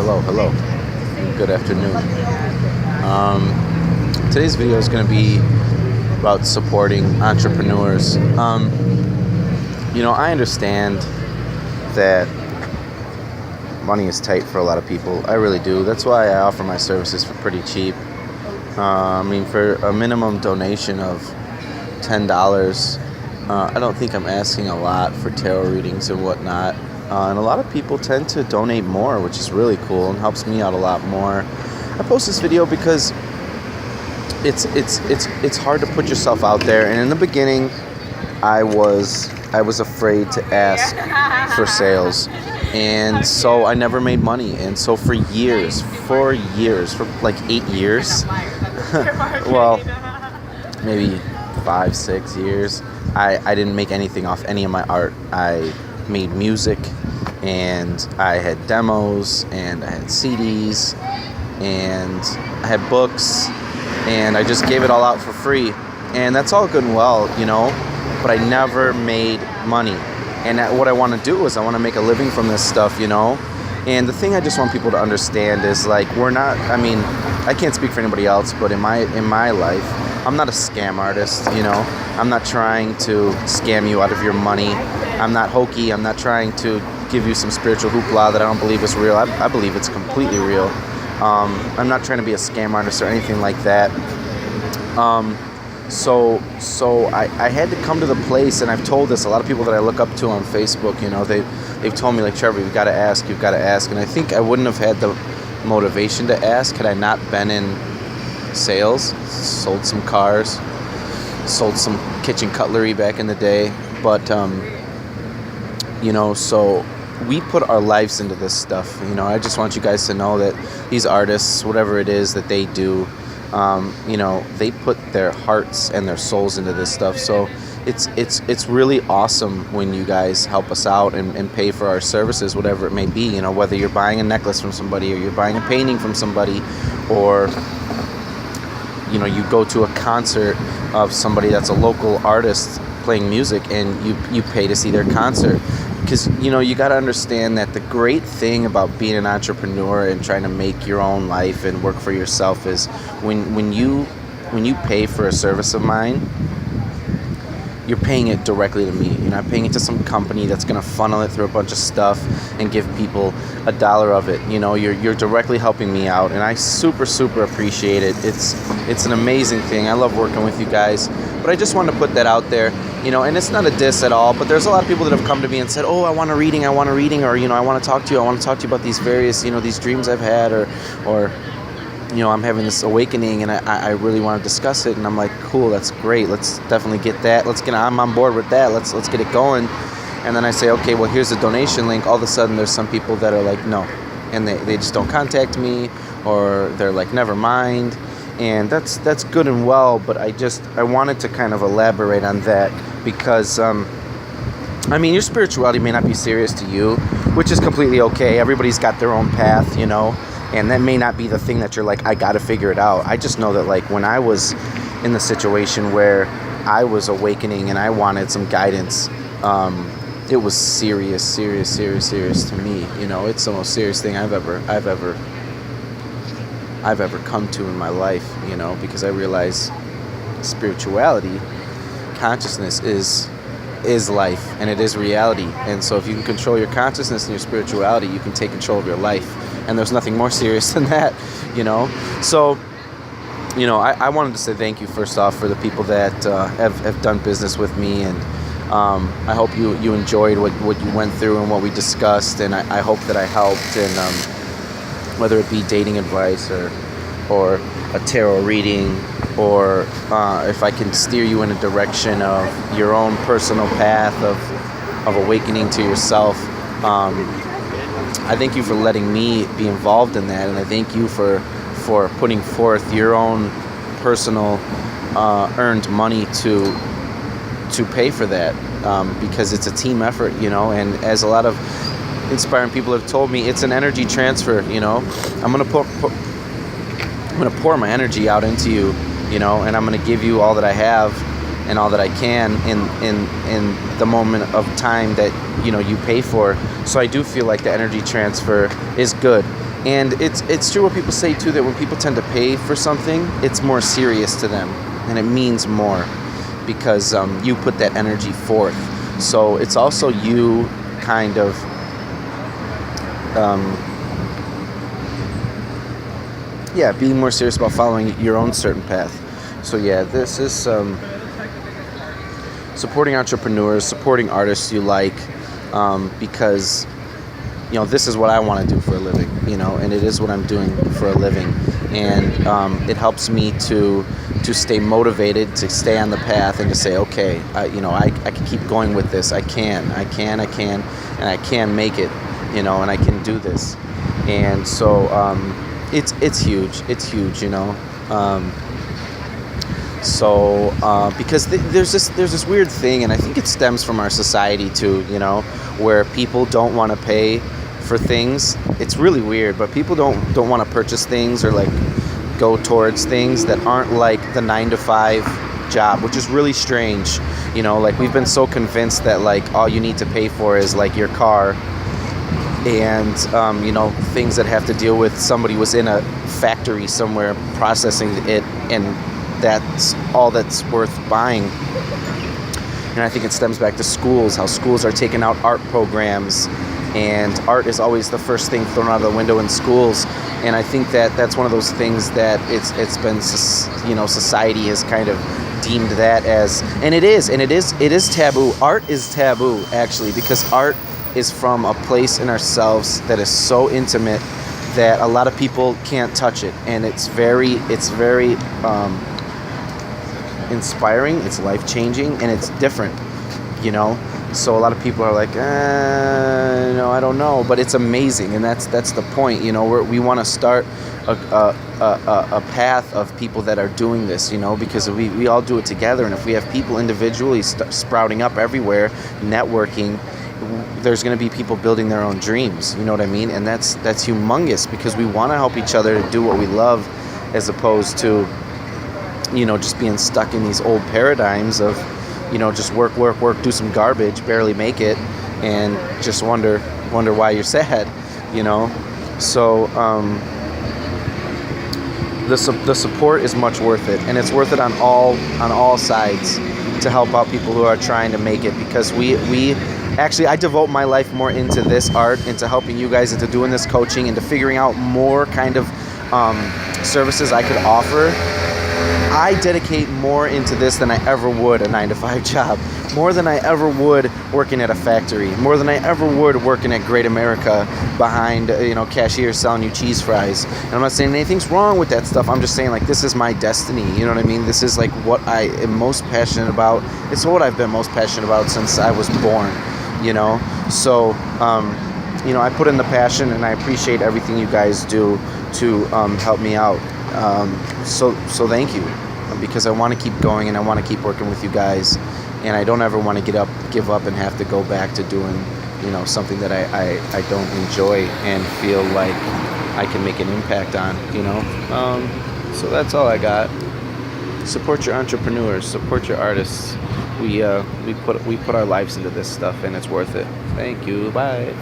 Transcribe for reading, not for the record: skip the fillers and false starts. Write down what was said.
hello. Good afternoon. Today's video is going to be about supporting entrepreneurs. I understand that money is tight for a lot of people. I really do. That's why I offer my services for pretty cheap. For a minimum donation of $10, I don't think I'm asking a lot for tarot readings and whatnot. And a lot of people tend to donate more, which is really cool and helps me out a lot more. I post this video because it's hard to put yourself out there. And in the beginning, I was afraid to ask for sales, and so I never made money. And so for like 8 years, well, maybe 5-6 years, I didn't make anything off any of my art. I made music, and I had demos, and I had CDs, and I had books, and I just gave it all out for free. And that's all good and well, but I never made money. And what I want to do is I want to make a living from this stuff, And the thing I just want people to understand is, like, I can't speak for anybody else, but in my life, I'm not a scam artist, I'm not trying to scam you out of your money. I'm not hokey. I'm not trying to give you some spiritual hoopla that I don't believe is real. I believe it's completely real. I'm not trying to be a scam artist or anything like that. So I had to come to the place, and I've told this a lot of people that I look up to on Facebook. They've told me, like, Trevor, you've got to ask, and I think I wouldn't have had the motivation to ask had I not been in sales. Sold some cars, sold some kitchen cutlery back in the day, but so we put our lives into this stuff. I just want you guys to know that these artists, whatever it is that they do, they put their hearts and their souls into this stuff. So it's really awesome when you guys help us out and pay for our services, whatever it may be. Whether you're buying a necklace from somebody, or you're buying a painting from somebody, or you go to a concert of somebody that's a local artist playing music, and you pay to see their concert. Because, you got to understand that the great thing about being an entrepreneur and trying to make your own life and work for yourself is when you pay for a service of mine, you're paying it directly to me. You're not paying it to some company that's going to funnel it through a bunch of stuff and give people $1 of it. You're directly helping me out, and I super, super appreciate it. It's an amazing thing. I love working with you guys, but I just wanted to put that out there. And it's not a diss at all, but there's a lot of people that have come to me and said, oh, I want a reading, or, I want to talk to you about these various, these dreams I've had, or I'm having this awakening, and I really want to discuss it. And I'm like, cool, that's great. Let's definitely get that. I'm on board with that. Let's get it going. And then I say, okay, well, here's the donation link. All of a sudden, there's some people that are like, no, and they just don't contact me, or they're like, never mind. And that's good and well, but I wanted to kind of elaborate on that because, your spirituality may not be serious to you, which is completely okay. Everybody's got their own path, and that may not be the thing that you're like, I got to figure it out. I just know that, like, when I was in the situation where I was awakening and I wanted some guidance, it was serious to me. It's the most serious thing I've ever come to in my life, because I realize spirituality, consciousness is life, and it is reality. And so if you can control your consciousness and your spirituality, you can take control of your life. And there's nothing more serious than that, So, I wanted to say thank you first off for the people that have done business with me, and I hope you enjoyed what you went through and what we discussed, and I hope that I helped, and whether it be dating advice or a tarot reading, or if I can steer you in a direction of your own personal path of awakening to yourself. I thank you for letting me be involved in that, and I thank you for putting forth your own personal earned money to pay for that, because it's a team effort, and as a lot of inspiring people have told me, it's an energy transfer. I'm gonna pour my energy out into you, and I'm gonna give you all that I have and all that I can in the moment of time that you pay for. So I do feel like the energy transfer is good, And it's true what people say too, that when people tend to pay for something, it's more serious to them and it means more because you put that energy forth. So it's also you kind of being more serious about following your own certain path. So yeah, this is supporting entrepreneurs, supporting artists you like, because this is what I want to do for a living, and it is what I'm doing for a living, and it helps me to stay motivated, to stay on the path, and to say, okay, I can keep going with this. I can, and I can make it, and I can do this, and so it's huge. It's huge, because there's this weird thing, and I think it stems from our society too, where people don't want to pay for things. It's really weird, but people don't want to purchase things or like go towards things that aren't like the 9-to-5 job, which is really strange. Like we've been so convinced that like all you need to pay for is like your car and things that have to deal with somebody was in a factory somewhere processing it, and that's all that's worth buying. And I think it stems back to schools, how schools are taking out art programs, and art is always the first thing thrown out of the window in schools. And I think that that's one of those things that it's been, society has kind of deemed that as, and it is taboo. Art is taboo, actually, because art is from a place in ourselves that is so intimate that a lot of people can't touch it, and it's very inspiring, it's life-changing, and it's different, so a lot of people are like, I don't know, but it's amazing, and that's the point. We want to start a path of people that are doing this, because we all do it together, and if we have people individually sprouting up everywhere, networking, there's going to be people building their own dreams, you know what I mean? And that's humongous, because we want to help each other to do what we love, as opposed to just being stuck in these old paradigms of just work, do some garbage, barely make it, and just wonder why you're sad, so the support is much worth it, and it's worth it on all sides to help out people who are trying to make it, because we actually, I devote my life more into this art, into helping you guys, into doing this coaching, into figuring out more kind of services I could offer. I dedicate more into this than I ever would a 9-to-5 job, more than I ever would working at a factory, more than I ever would working at Great America behind, cashiers selling you cheese fries. And I'm not saying anything's wrong with that stuff. I'm just saying, like, this is my destiny. You know what I mean? This is like what I am most passionate about. It's what I've been most passionate about since I was born, So, I put in the passion, and I appreciate everything you guys do to help me out. So thank you, because I want to keep going, and I want to keep working with you guys, and I don't ever want to give up and have to go back to doing, something that I don't enjoy and feel like I can make an impact on, so that's all I got. Support your entrepreneurs, support your artists. We put our lives into this stuff, and it's worth it. Thank you. Bye.